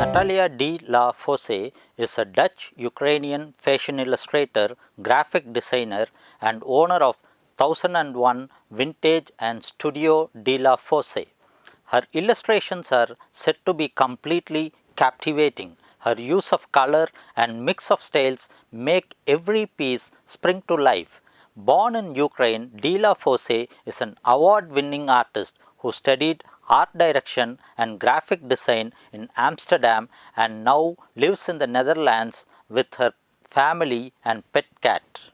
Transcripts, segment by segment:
Natalia de la Fosse is a Dutch-Ukrainian fashion illustrator, graphic designer, and owner of 1001 Vintage and Studio de la Fosse. Her illustrations are said to be completely captivating. Her use of color and mix of styles make every piece spring to life. Born in Ukraine, de la Fosse is an award-winning artist who studied art direction and graphic design in Amsterdam and now lives in the Netherlands with her family and pet cat.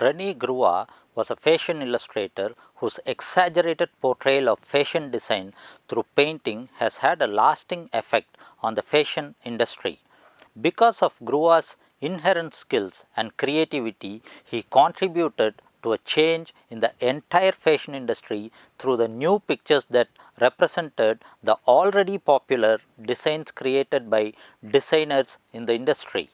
RENE GRUAU was a fashion illustrator whose exaggerated portrayal of fashion design through painting has had a lasting effect on the fashion industry. Because of GRUAU's inherent skills and creativity, he contributed to a change in the entire fashion industry through the new pictures that represented the already popular designs created by designers in the industry.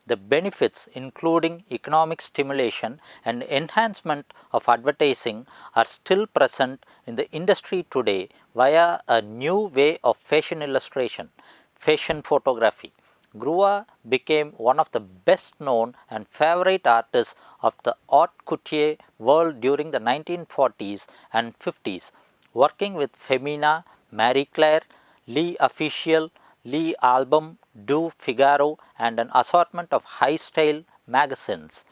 The benefits, including economic stimulation and enhancement of advertising, are still present in the industry today via a new way of fashion illustration, fashion photography. GRUAU became one of the best known and favorite artists of the haute couture world during the 1940s and 50s, working with Femina, Marie Claire, L'Officiel, L'Album du Figaro, and an assortment of high-style magazines.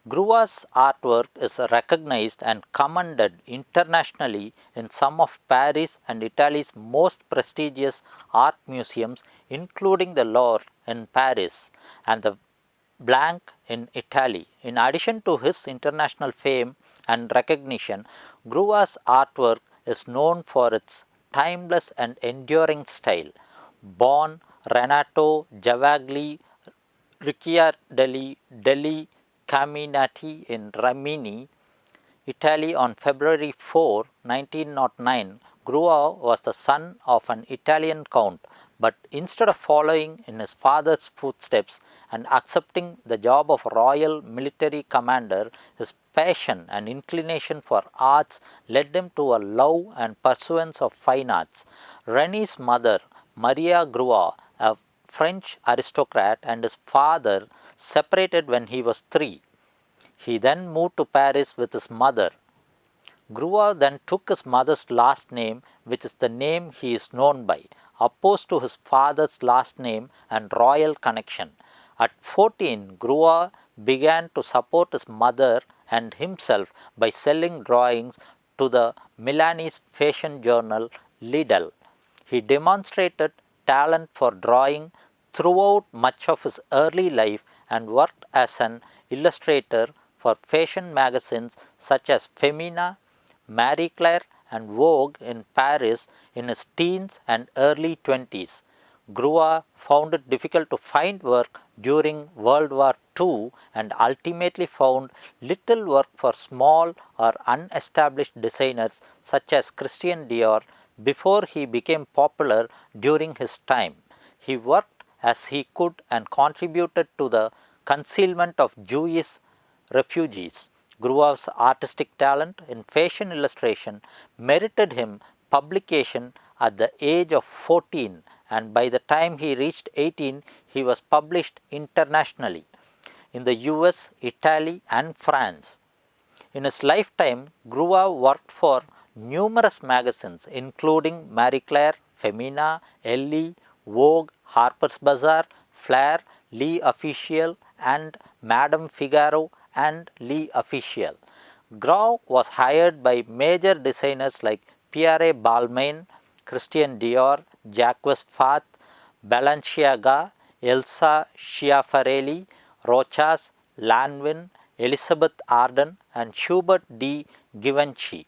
GRUAU's artwork is recognized and commended internationally in some of Paris and Italy's most prestigious art museums, including the Louvre in Paris and the Blanc in Italy. In addition to his international fame and recognition, GRUAU's artwork is known for its timeless and enduring style. Born Renato Giavagli Ricciardelli degli Caminati in Rimini, Italy on February 4, 1909, GRUAU was the son of an Italian count, but instead of following in his father's footsteps and accepting the job of royal military commander, his passion and inclination for arts led him to a love and pursuance of fine arts. Rene's mother, Maria GRUAU, a French aristocrat, and his father separated when he was 3. He then moved to Paris with his mother. GRUAU then took his mother's last name, which is the name he is known by, opposed to his father's last name and royal connection. At 14, GRUAU began to support his mother and himself by selling drawings to the Milanese fashion journal Lidl. He demonstrated talent for drawing throughout much of his early life and worked as an illustrator for fashion magazines such as Femina, Marie Claire, and Vogue in Paris in his teens and early 20s. GRUAU found it difficult to find work during World War II and ultimately found little work for small or unestablished designers such as Christian Dior before he became popular during his time. He worked as he could and contributed to the concealment of Jewish refugees. GRUAU's artistic talent in fashion illustration merited him publication at the age of 14, and by the time he reached 18, he was published internationally in the US, Italy, and France. In his lifetime, GRUAU worked for numerous magazines including Marie Claire, Femina, Elle, Vogue, Harper's Bazaar, Fleur, L'Officiel, and Madame Figaro and L'Officiel. GRUAU was hired by major designers like Pierre Balmain, Christian Dior, Jacques Fath, Balenciaga, Elsa Schiaparelli, Rochas, Lanvin, Elizabeth Arden, and Hubert de Givenchy.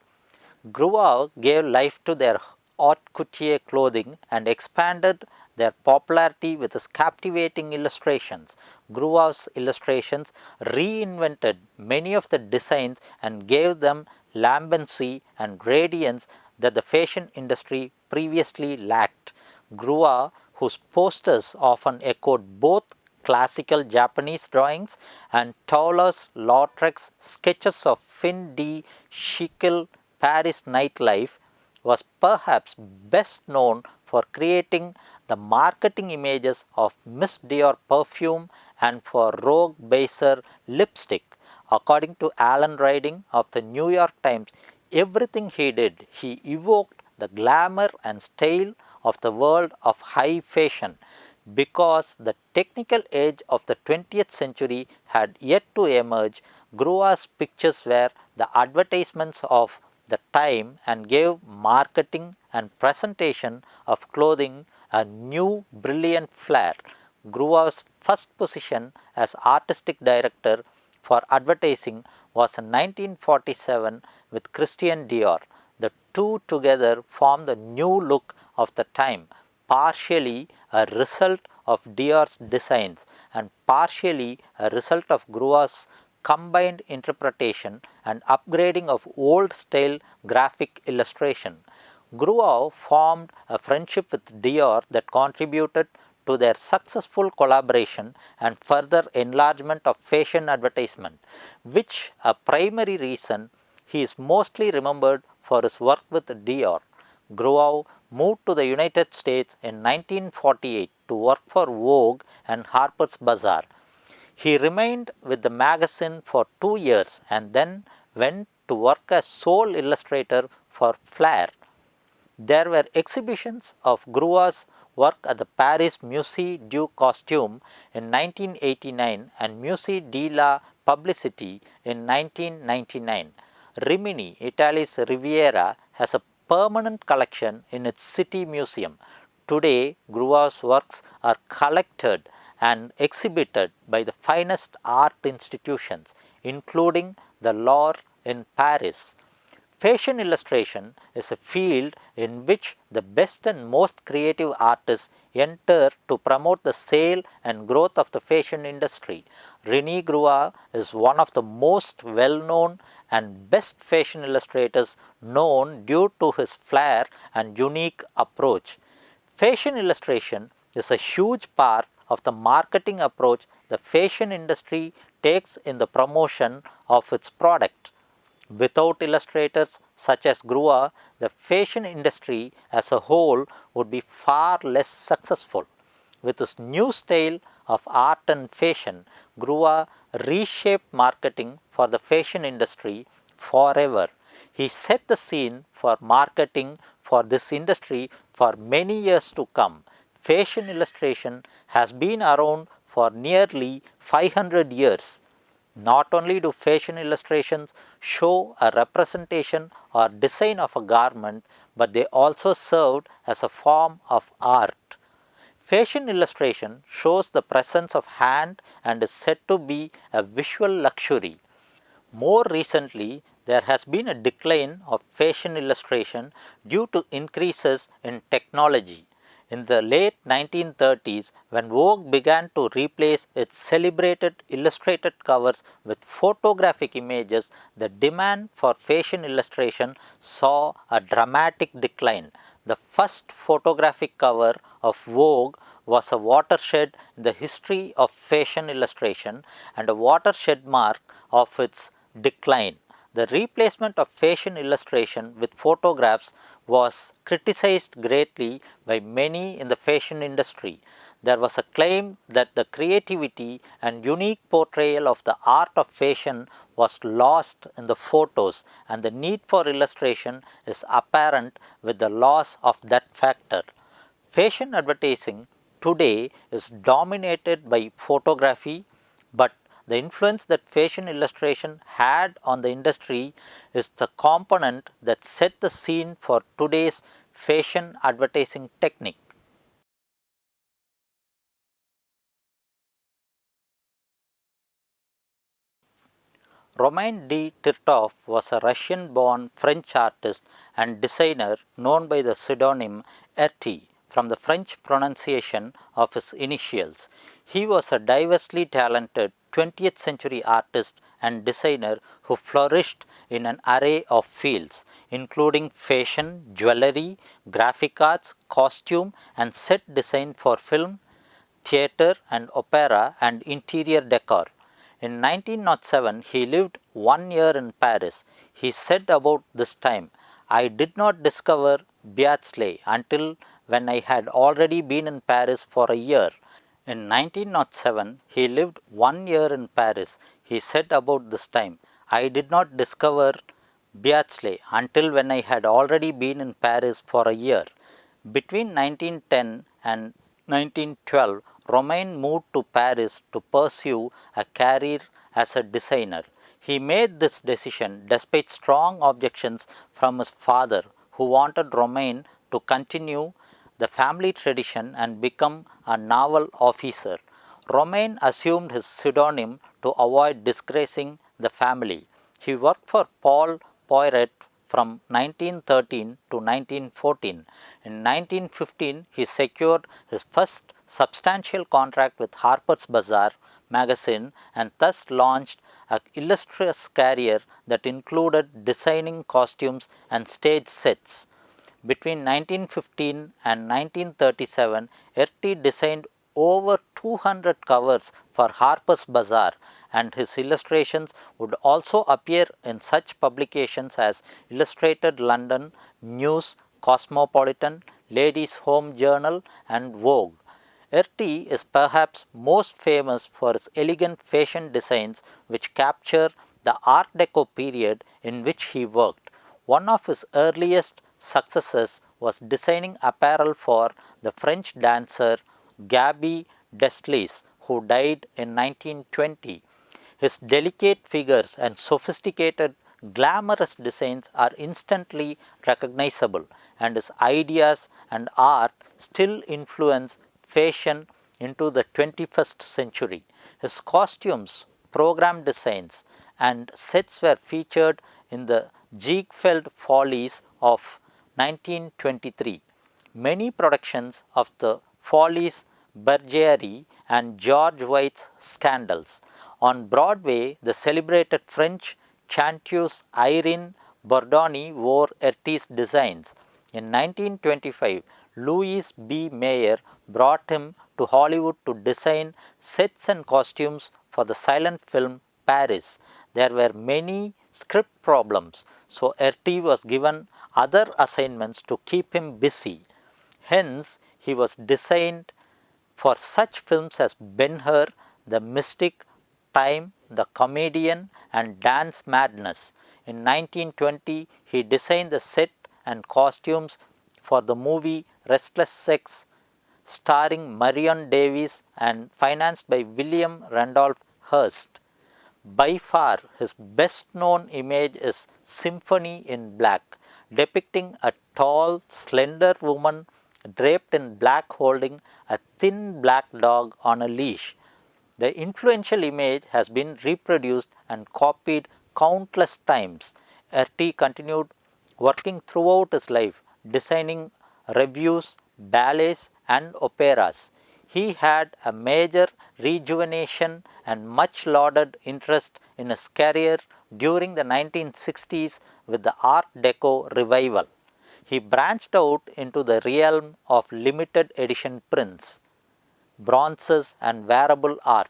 GRUAU gave life to their haute couture clothing and expanded their popularity with his captivating illustrations. GRUAU's illustrations reinvented many of the designs and gave them lambency and radiance that the fashion industry previously lacked. GRUAU, whose posters often echoed both classical Japanese drawings and Toulouse-Lautrec sketches of fin de siècle Paris nightlife, was perhaps best known for creating the marketing images of Miss Dior perfume and for Rogue Baser lipstick. According to Alan Riding of the New York Times, everything he did, he evoked the glamour and style of the world of high fashion, because the technical age of the 20th century had yet to emerge. GRUAU's pictures were the advertisements of the time and gave marketing and presentation of clothing a new brilliant flair. GRUAU's first position as artistic director for advertising was in 1947 with Christian Dior. The two together formed the new look of the time, partially a result of Dior's designs and partially a result of GRUAU's combined interpretation and upgrading of old style graphic illustration. GRUAU formed a friendship with Dior that contributed to their successful collaboration and further enlargement of fashion advertisement, which a primary reason he is mostly remembered for his work with Dior. GRUAU moved to the United States in 1948 to work for Vogue and Harper's Bazaar. He remained with the magazine for 2 years and then went to work as sole illustrator for Flair. There were exhibitions of GRUAU's work at the Paris Musée du Costume in 1989 and Musée de la Publicité in 1999. Rimini, Italy's Riviera, has a permanent collection in its city museum. Today, GRUAU's works are collected and exhibited by the finest art institutions, including the Louvre in Paris. Fashion illustration is a field in which the best and most creative artists enter to promote the sale and growth of the fashion industry. RENE GRUAU is one of the most well-known and best fashion illustrators known due to his flair and unique approach. Fashion illustration is a huge part of the marketing approach the fashion industry takes in the promotion of its product. Without illustrators such as GRUAU, the fashion industry as a whole would be far less successful. With his new style of art and fashion, GRUAU reshaped marketing for the fashion industry forever. He set the scene for marketing for this industry for many years to come. Fashion illustration has been around for nearly 500 years. Not only do fashion illustrations show a representation or design of a garment, but they also served as a form of art. Fashion illustration shows the presence of hand and is said to be a visual luxury. More recently, there has been a decline of fashion illustration due to increases in technology. In the late 1930s, when Vogue began to replace its celebrated illustrated covers with photographic images, the demand for fashion illustration saw a dramatic decline. The first photographic cover of Vogue was a watershed in the history of fashion illustration and a watershed mark of its decline. The replacement of fashion illustration with photographs was criticized greatly by many in the fashion industry. There was a claim that the creativity and unique portrayal of the art of fashion was lost in the photos, and the need for illustration is apparent with the loss of that factor. Fashion advertising today is dominated by photography, but the influence that fashion illustration had on the industry is the component that set the scene for today's fashion advertising technique. Romain de TIRTOFF was a Russian-born French artist and designer known by the pseudonym RT from the French pronunciation of his initials. He was a diversely talented 20th century artist and designer who flourished in an array of fields, including fashion, jewelry, graphic arts, costume, and set design for film, theatre and opera, and interior decor. In 1907, he lived 1 year in Paris. He said about this time, "I did not discover Beatsley until when I had already been in Paris for a year. In 1907, he lived 1 year in Paris. He said about this time, I did not discover Beatsle until when I had already been in Paris for a year. Between 1910 and 1912, Romain moved to Paris to pursue a career as a designer. He made this decision despite strong objections from his father, who wanted Romain to continue the family tradition and become a naval officer. Romain assumed his pseudonym to avoid disgracing the family. He worked for Paul Poiret from 1913 to 1914. In 1915, he secured his first substantial contract with Harper's Bazaar magazine and thus launched an illustrious career that included designing costumes and stage sets. Between 1915 and 1937, Erty designed over 200 covers for Harper's Bazaar, and his illustrations would also appear in such publications as Illustrated London, News, Cosmopolitan, Ladies' Home Journal, and Vogue. Erty is perhaps most famous for his elegant fashion designs which capture the Art Deco period in which he worked. One of his earliest successes was designing apparel for the French dancer Gaby Deslys, who died in 1920. His delicate figures and sophisticated, glamorous designs are instantly recognizable, and his ideas and art still influence fashion into the 21st century. His costumes, program designs, and sets were featured in the Ziegfeld Follies of 1923. Many productions of the Follies, Bergerac, and George White's Scandals. On Broadway, the celebrated French chanteuse Irene Bordoni wore Erty's designs. In 1925, Louis B. Mayer brought him to Hollywood to design sets and costumes for the silent film Paris. There were many script problems, so Erty was given other assignments to keep him busy. Hence, he was designed for such films as Ben-Hur, The Mystic, Time, The Comedian, and Dance Madness. In 1920, he designed the set and costumes for the movie Restless Sex, starring Marion Davies and financed by William Randolph Hearst. By far, his best known image is Symphony in Black, depicting a tall, slender woman draped in black holding a thin black dog on a leash. The influential image has been reproduced and copied countless times. Erty continued working throughout his life, designing revues, ballets, and operas. He had a major rejuvenation and much lauded interest in his career during the 1960s with the Art Deco revival. He branched out into the realm of limited edition prints, bronzes, and wearable art.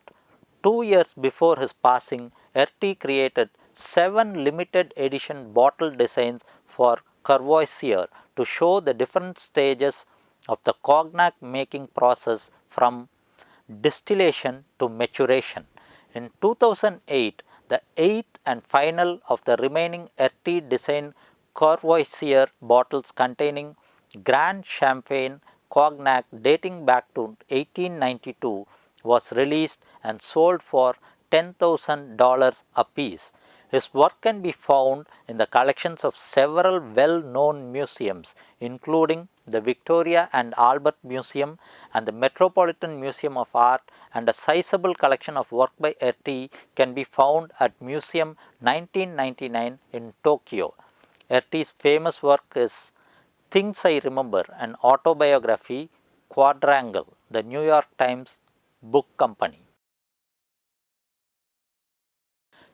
2 years before his passing, Erty created 7 limited edition bottle designs for Courvoisier to show the different stages of the cognac making process from distillation to maturation. In 2008, the eighth and final of the remaining Erty design Courvoisier bottles containing Grand Champagne cognac dating back to 1892 was released and sold for $10,000 apiece. His work can be found in the collections of several well-known museums, including the Victoria and Albert Museum and the Metropolitan Museum of Art, and a sizable collection of work by Erty can be found at Museum 1999 in Tokyo. Erty's famous work is Things I Remember, an autobiography, Quadrangle, the New York Times Book Company.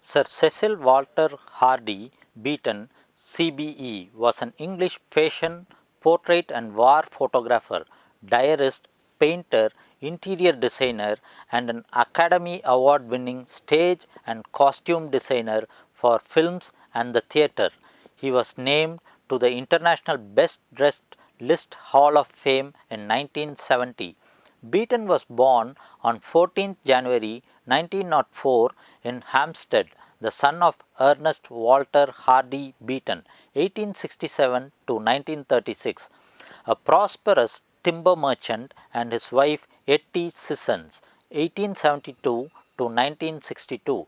Sir Cecil Walter Hardy Beaton, CBE, was an English fashion, portrait and war photographer, diarist, painter, interior designer, and an Academy Award winning stage and costume designer for films and the theatre. He was named to the International Best Dressed List Hall of Fame in 1970. Beaton was born on 14th January 1904 in Hampstead, the son of Ernest Walter Hardy Beaton, 1867 to 1936, a prosperous timber merchant, and his wife Etty Sissons, 1872 to 1962.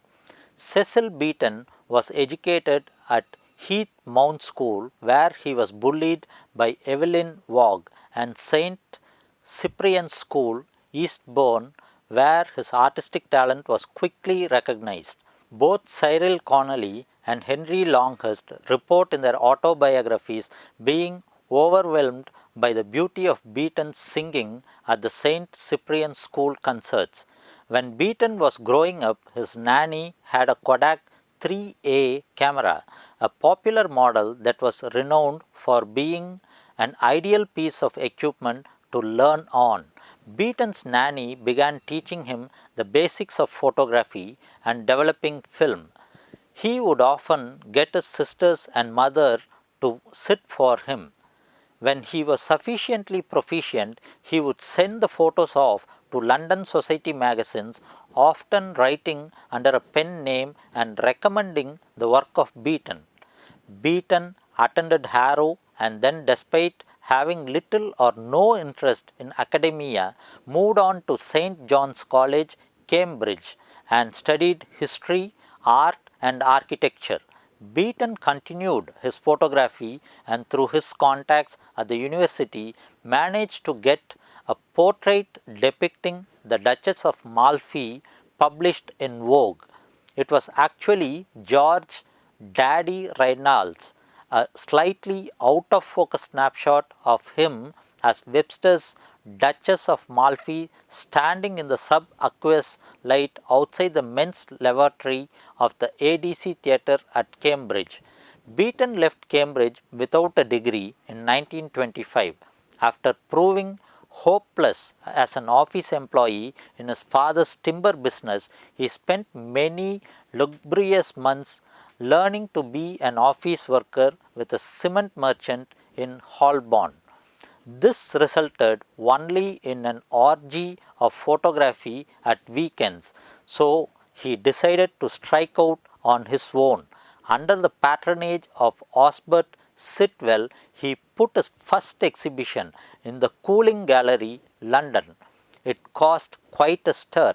Cecil Beaton was educated at Heath Mount School, where he was bullied by Evelyn Waugh, and St. Cyprian's School, Eastbourne, where his artistic talent was quickly recognized. Both Cyril Connolly and Henry Longhurst report in their autobiographies being overwhelmed by the beauty of Beaton's singing at the St. Cyprian School concerts. When Beaton was growing up, his nanny had a Kodak 3A camera, a popular model that was renowned for being an ideal piece of equipment to learn on. Beaton's nanny began teaching him the basics of photography and developing film. He would often get his sisters and mother to sit for him. When he was sufficiently proficient, he would send the photos off to London society magazines, often writing under a pen name and recommending the work of Beaton. Beaton attended Harrow and then, despite having little or no interest in academia, moved on to St. John's College, Cambridge, and studied history, art, and architecture. Beaton continued his photography and, through his contacts at the university, managed to get a portrait depicting the Duchess of Malfi published in Vogue. It was actually George Daddy Reynolds, a slightly out of focus snapshot of him as Webster's Duchess of Malfi standing in the subaqueous light outside the men's lavatory of the ADC Theatre at Cambridge. Beaton left Cambridge without a degree in 1925 after proving hopeless as an office employee in his father's timber business. He spent many lugubrious months learning to be an office worker with a cement merchant in Holborn. This resulted only in an orgy of photography at weekends, so he decided to strike out on his own. Under the patronage of Osbert Sitwell, he put his first exhibition in the Cooling Gallery, London. It caused quite a stir.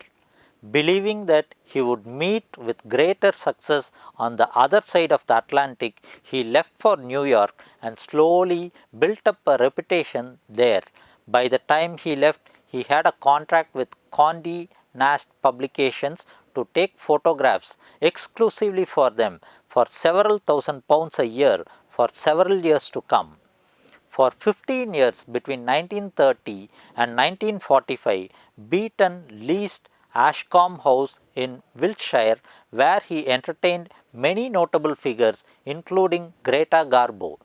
Believing that he would meet with greater success on the other side of the Atlantic, he left for New York and slowly built up a reputation there. By the time he left, he had a contract with Condé Nast Publications to take photographs exclusively for them for several £1,000s a year for several years to come. For 15 years between 1930 and 1945, Beaton leased Ashcombe House in Wiltshire, where he entertained many notable figures including Greta Garbo.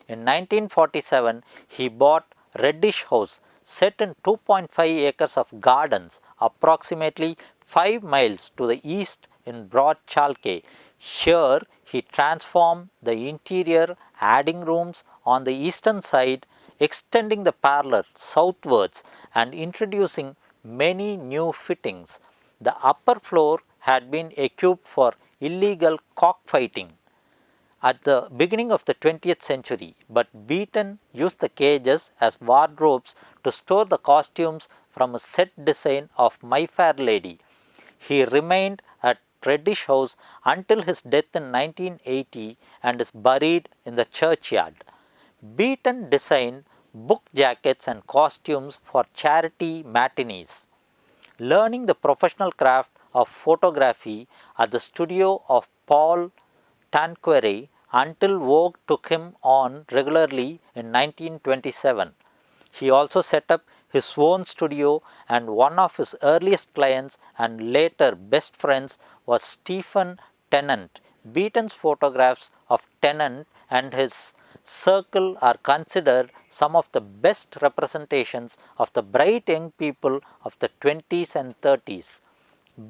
In 1947, he bought Reddish House, set in 2.5 acres of gardens approximately 5 miles to the east in Broad Chalke. Here he transformed the interior, adding rooms on the eastern side, extending the parlour southwards and introducing many new fittings. The upper floor had been equipped for illegal cockfighting at the beginning of the 20th century, but Beaton used the cages as wardrobes to store the costumes from a set design of My Fair Lady. He remained at Reddish House until his death in 1980 and is buried in the churchyard. Beaton designed book jackets and costumes for charity matinees. Learning the professional craft of photography at the studio of Paul Tanqueray until Vogue took him on regularly in 1927. He also set up his own studio, and one of his earliest clients and later best friends was Stephen Tennant. Beaton's photographs of Tennant and his circle are considered some of the best representations of the bright young people of the 20s and 30s.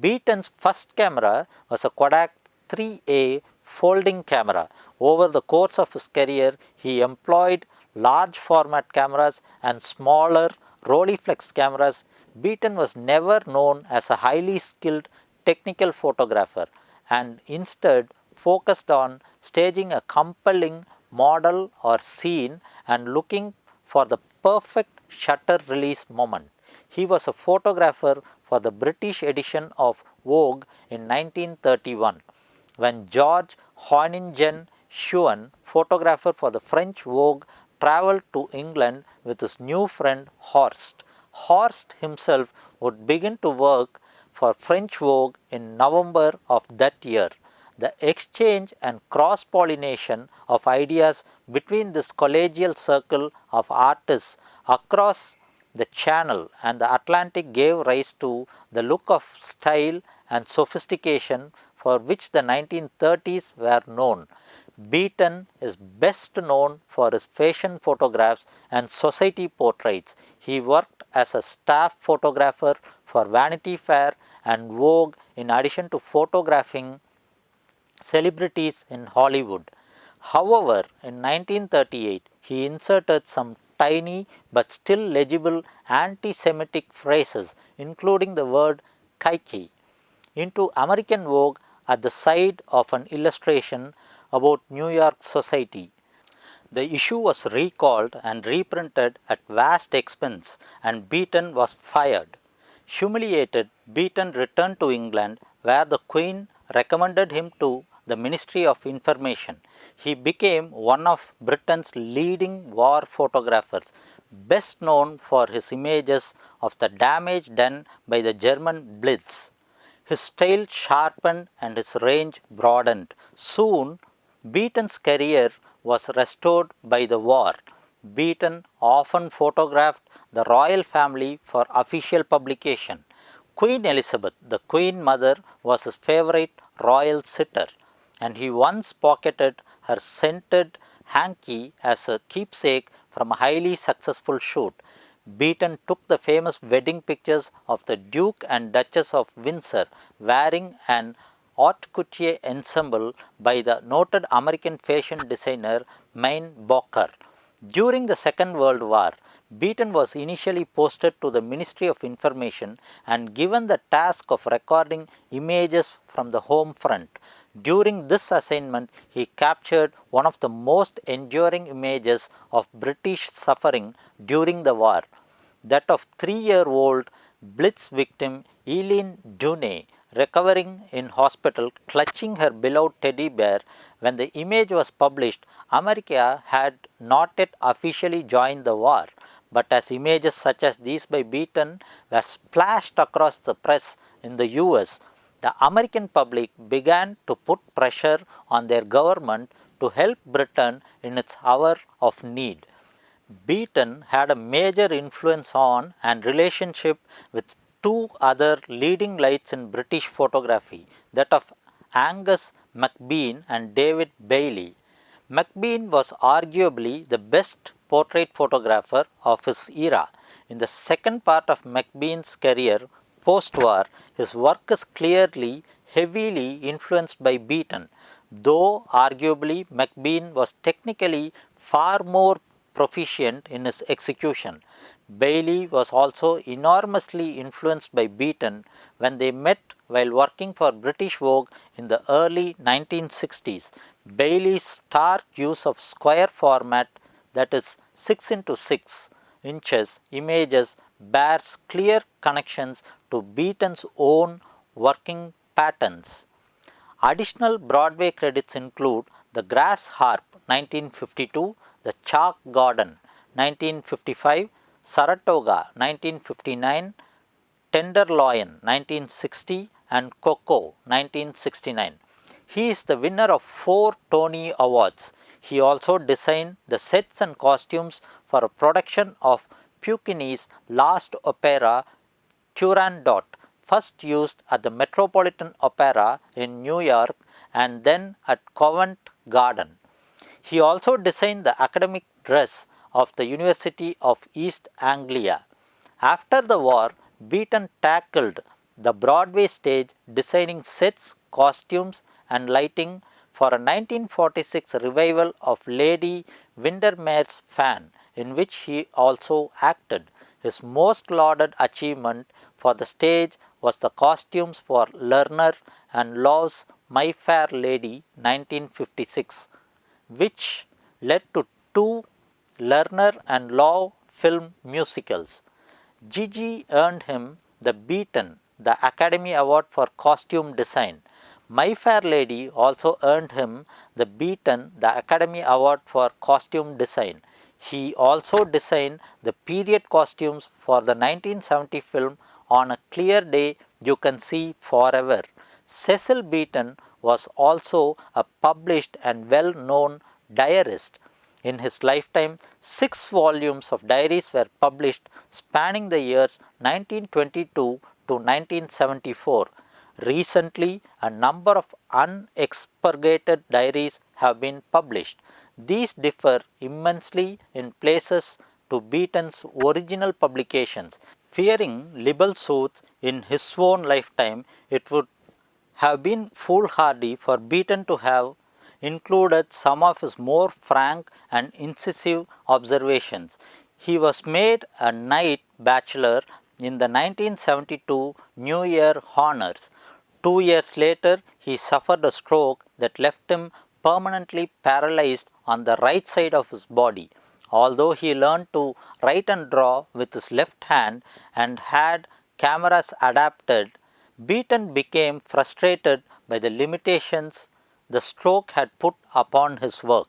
Beaton's first camera was a Kodak 3A folding camera. Over the course of his career, he employed large format cameras and smaller Rolleiflex cameras, Beaton was never known as a highly skilled technical photographer and instead focused on staging a compelling model or scene and looking for the perfect shutter release moment. He was a photographer for the British edition of Vogue in 1931, when George Honingen Schuon, photographer for the French Vogue, travelled to England with his new friend Horst. Horst himself would begin to work for French Vogue in November of that year. The exchange and cross-pollination of ideas between this collegial circle of artists across the Channel and the Atlantic gave rise to the look of style and sophistication for which the 1930s were known. Beaton is best known for his fashion photographs and society portraits. He worked as a staff photographer for Vanity Fair and Vogue in addition to photographing celebrities in Hollywood. However, in 1938, he inserted some tiny but still legible anti-Semitic phrases, including the word "kiki," into American Vogue at the side of an illustration about New York society. The issue was recalled and reprinted at vast expense, and Beaton was fired. Humiliated, Beaton returned to England, where the Queen recommended him to the Ministry of Information. He became one of Britain's leading war photographers, best known for his images of the damage done by the German Blitz. His style sharpened and his range broadened. Soon, Beaton's career was restored by the war. Beaton often photographed the royal family for official publication. Queen Elizabeth, the Queen Mother, was his favorite royal sitter, and he once pocketed her scented hanky as a keepsake from a highly successful shoot. Beaton took the famous wedding pictures of the Duke and Duchess of Windsor wearing an haute couture ensemble by the noted American fashion designer Mein Boker. During the Second World War, Beaton was initially posted to the Ministry of Information and given the task of recording images from the home front. During this assignment, he captured one of the most enduring images of British suffering during the war, that of 3-year-old Blitz victim Eileen Dunay recovering in hospital clutching her beloved teddy bear. When the image was published, America had not yet officially joined the war, but as images such as these by Beaton were splashed across the press in the US, the American public began to put pressure on their government to help Britain in its hour of need. Beaton had a major influence on and relationship with two other leading lights in British photography, that of Angus MacBean and David Bailey. MacBean was arguably the best portrait photographer of his era. In the second part of MacBean's career post-war, his work is clearly heavily influenced by Beaton, though arguably MacBean was technically far more proficient in his execution. Bailey was also enormously influenced by Beaton when they met while working for British Vogue in the early 1960s. Bailey's stark use of square format, that is 6 into 6 inches images, bears clear connections to Beaton's own working patterns. Additional Broadway credits include The Grass Harp 1952, The Chalk Garden 1955, Saratoga 1959, Tenderloin 1960 and Coco 1969. He is the winner of 4 Tony Awards. He also designed the sets and costumes for a production of Puccini's last opera Turandot, first used at the Metropolitan Opera in New York and then at Covent Garden. He also designed the academic dress of the University of East Anglia. After the war, Beaton tackled the Broadway stage, designing sets, costumes and lighting for a 1946 revival of Lady Windermere's Fan, in which he also acted. His most lauded achievement for the stage was the costumes for Lerner and Law's My Fair Lady 1956, which led to two Lerner and Law film musicals. Gigi earned him the Beaton, the Academy Award for Costume Design. My Fair Lady also earned him the Beaton, the Academy Award for Costume Design. He also designed the period costumes for the 1970 film On a Clear Day You Can See Forever. Cecil Beaton was also a published and well-known diarist. In his lifetime, 6 volumes of diaries were published spanning the years 1922 to 1974. Recently, a number of unexpurgated diaries have been published. These differ immensely in places to Beaton's original publications. Fearing libel suits in his own lifetime, it would have been foolhardy for Beaton to have included some of his more frank and incisive observations. He was made a Knight Bachelor in the 1972 New Year honors. 2 years later, he suffered a stroke that left him permanently paralyzed on the right side of his body. Although he learned to write and draw with his left hand and had cameras adapted, Beaton became frustrated by the limitations the stroke had put upon his work.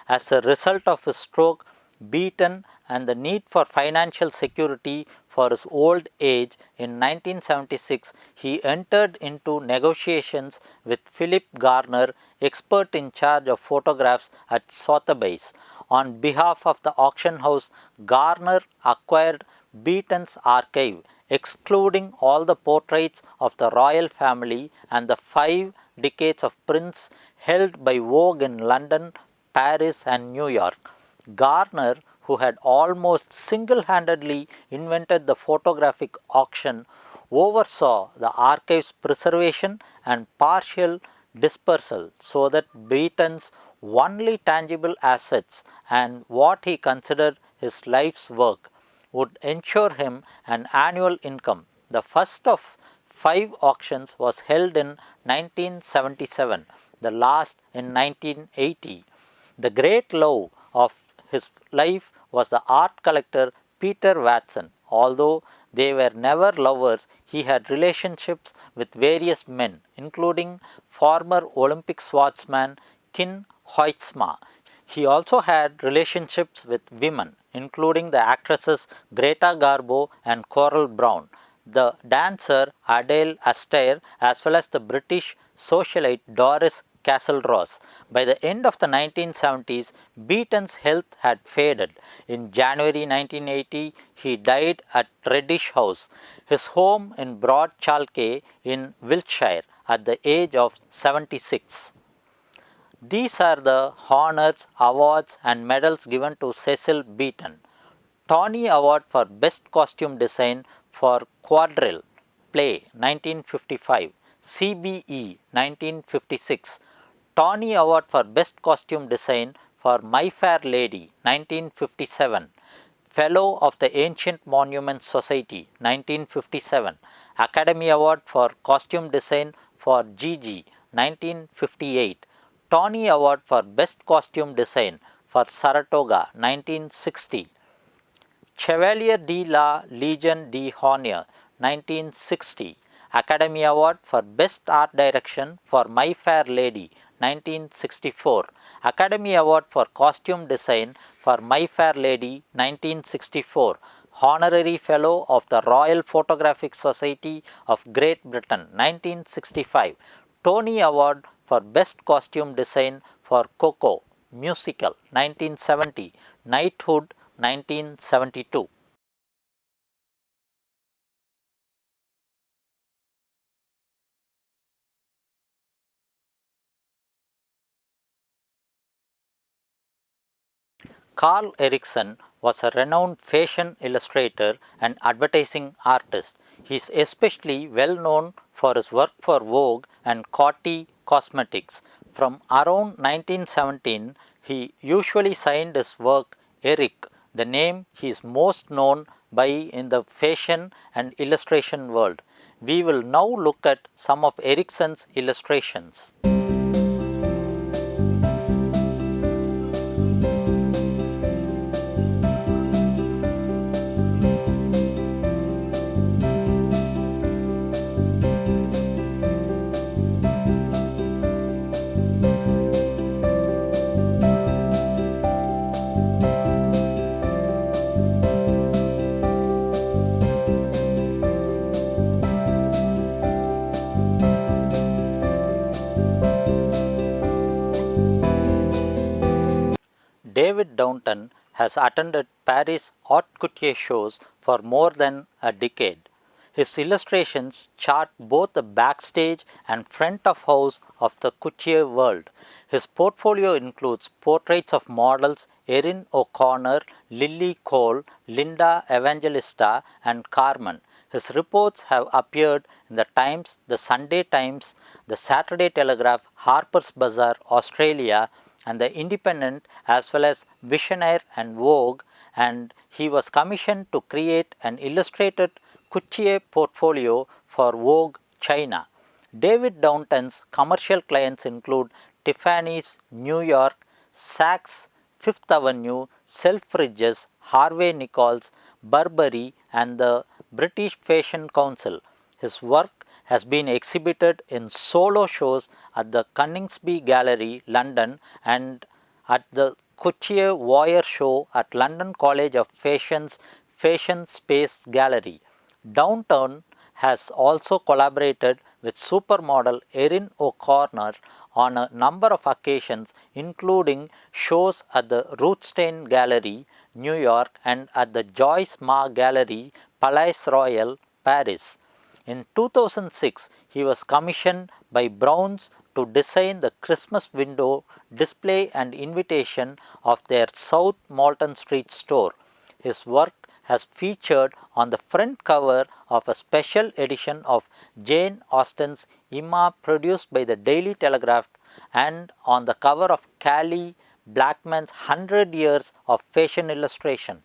As a result of his stroke, Beaton and the need for financial security for his old age, in 1976 he entered into negotiations with Philip Garner, expert in charge of photographs at Sotheby's. On behalf of the auction house, Garner acquired Beaton's archive, excluding all the portraits of the royal family and the 5 decades of prints held by Vogue in London, Paris and New York. Garner, who had almost single-handedly invented the photographic auction, oversaw the archive's preservation and partial dispersal so that Beaton's only tangible assets and what he considered his life's work would ensure him an annual income. The first of 5 auctions was held in 1977, the last in 1980. The great love of his life was the art collector Peter Watson. Although they were never lovers, he had relationships with various men, including former Olympic swordsman Kin Hoytsma. He also had relationships with women, including the actresses Greta Garbo and Coral Brown, the dancer Adele Astaire, as well as the British socialite Doris Castle-Ross. By the end of the 1970s, Beaton's health had faded. In January 1980, he died at Reddish House, his home in Broad Chalke in Wiltshire, at the age of 76. These are the honors, awards and medals given to Cecil Beaton. Tony Award for Best Costume Design for Quadrille Play 1955, CBE 1956. Tony Award for Best Costume Design for My Fair Lady 1957. Fellow of the Ancient Monuments Society 1957. Academy Award for Costume Design for Gigi 1958. Tony Award for Best Costume Design for Saratoga 1960. Chevalier de la Légion d'Honneur 1960. Academy Award for Best Art Direction for My Fair Lady 1964. Academy Award for Costume Design for My Fair Lady 1964. Honorary Fellow of the Royal Photographic Society of Great Britain 1965. Tony Award for Best Costume Design for Coco Musical 1970. Knighthood 1972. Carl Erickson was a renowned fashion illustrator and advertising artist. He is especially well known for his work for Vogue and Coty Cosmetics. From around 1917, he usually signed his work Eric, the name he is most known by in the fashion and illustration world. We will now look at some of ERICKSON's illustrations. David Downton has attended Paris haute couture shows for more than a decade. His illustrations chart both the backstage and front of house of the couture world. His portfolio includes portraits of models Erin O'Connor, Lily Cole, Linda Evangelista, and Carmen. His reports have appeared in the Times, the Sunday Times, the Saturday Telegraph, Harper's Bazaar, Australia, and the Independent, as well as Visionnaire and Vogue, and he was commissioned to create an illustrated couture portfolio for Vogue China. David Downton's commercial clients include Tiffany's, New York, Saks, Fifth Avenue, Selfridges, Harvey Nichols, Burberry, and the British Fashion Council. His work has been exhibited in solo shows at the Coningsby Gallery, London, and at the Couture Wire Show at London College of Fashion's Fashion Space Gallery. Downton has also collaborated with supermodel Erin O'Connor on a number of occasions, including shows at the Rothstein Gallery, New York, and at the Joyce Ma Gallery, Palais Royal, Paris. In 2006, he was commissioned by Browns to design the Christmas window display and invitation of their South Molton Street store. His work has featured on the front cover of a special edition of Jane Austen's Emma produced by the Daily Telegraph and on the cover of Callie Blackman's 100 Years of Fashion Illustration.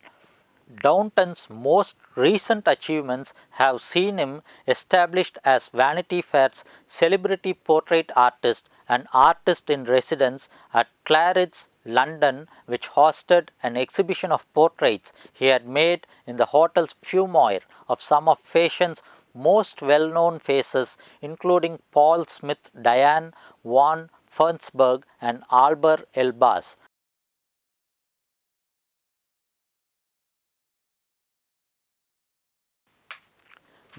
Downton's most recent achievements have seen him established as Vanity Fair's celebrity portrait artist and artist in residence at Claridge's, London, which hosted an exhibition of portraits he had made in the hotel's fumoir of some of fashion's most well-known faces, including Paul Smith, Diane von Furstenberg, and Albert Elbaz.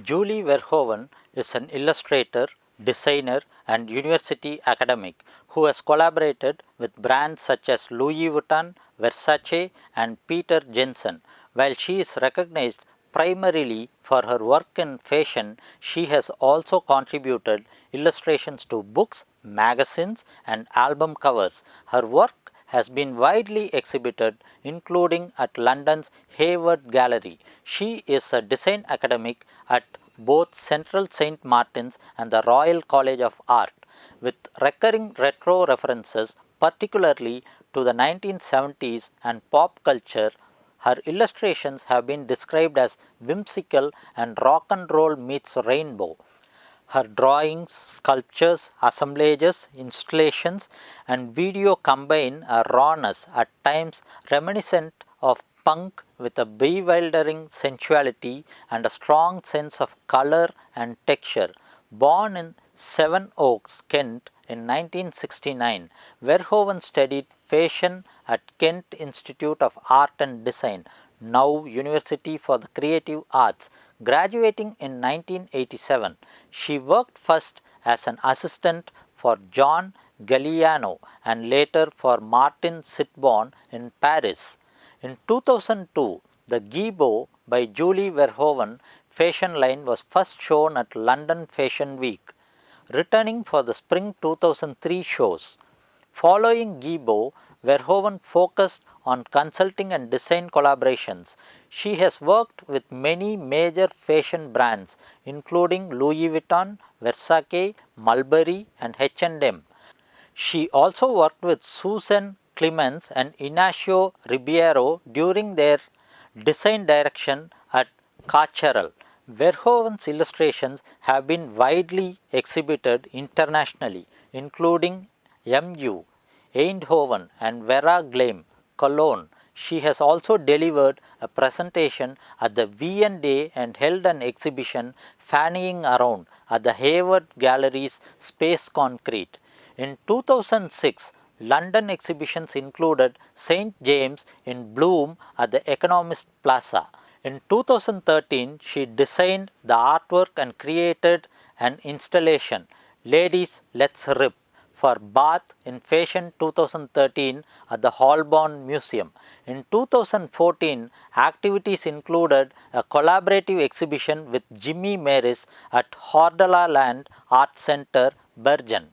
Julie Verhoeven is an illustrator, designer, and university academic who has collaborated with brands such as Louis Vuitton, Versace, and Peter Jensen. While she is recognized primarily for her work in fashion, she has also contributed illustrations to books, magazines, and album covers. Her work has been widely exhibited, including at London's Hayward Gallery. She is a design academic at both Central St. Martin's and the Royal College of Art, with recurring retro references, particularly to the 1970s and pop culture. Her illustrations have been described as whimsical and rock and roll meets rainbow. Her drawings, sculptures, assemblages, installations, and video combine a rawness at times reminiscent of punk with a bewildering sensuality and a strong sense of color and texture. Born in Sevenoaks, Kent in 1969, Verhoeven studied fashion at Kent Institute of Art and Design, now University for the Creative Arts. Graduating in 1987, she worked first as an assistant for John Galliano and later for Martin Sitbon in Paris. In 2002, the GRUAU by Julie Verhoeven fashion line was first shown at London Fashion Week, returning for the spring 2003 shows. Following GRUAU, Verhoeven focused on consulting and design collaborations. She has worked with many major fashion brands including Louis Vuitton, Versace, Mulberry, and H&M. She also worked with Susan Clemens and Ignacio Ribeiro during their design direction at Carcharal. Verhoeven's illustrations have been widely exhibited internationally, including MU, Eindhoven and Vera Gleim, Cologne. She has also delivered a presentation at the VN Day and held an exhibition fannying around at the Hayward Gallery's Space Concrete. In 2006, London exhibitions included St. James in Bloom at the Economist Plaza. In 2013, she designed the artwork and created an installation, Ladies Let's Rip, for Bath in Fashion 2013 at the Holborn Museum. In 2014, activities included a collaborative exhibition with Jimmy Maris at Hordala Land Art Centre, Bergen.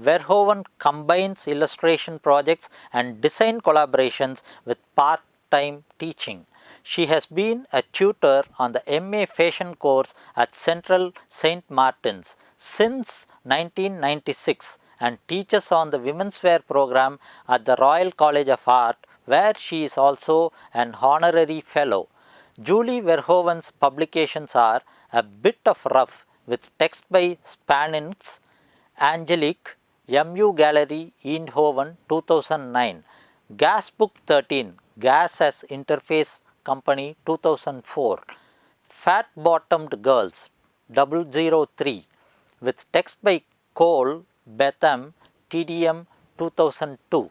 Verhoeven combines illustration projects and design collaborations with part-time teaching. She has been a tutor on the MA Fashion course at Central St. Martin's since 1996 and teaches on the Women's Wear program at the Royal College of Art, where she is also an honorary fellow. Julie Verhoeven's publications are A Bit of Rough with text by Spanninx, Angelique, MU Gallery, Eindhoven, 2009. Gas Book 13, Gas as Interface Company, 2004. Fat Bottomed Girls, 003, with text by Cole, Betham, TDM, 2002.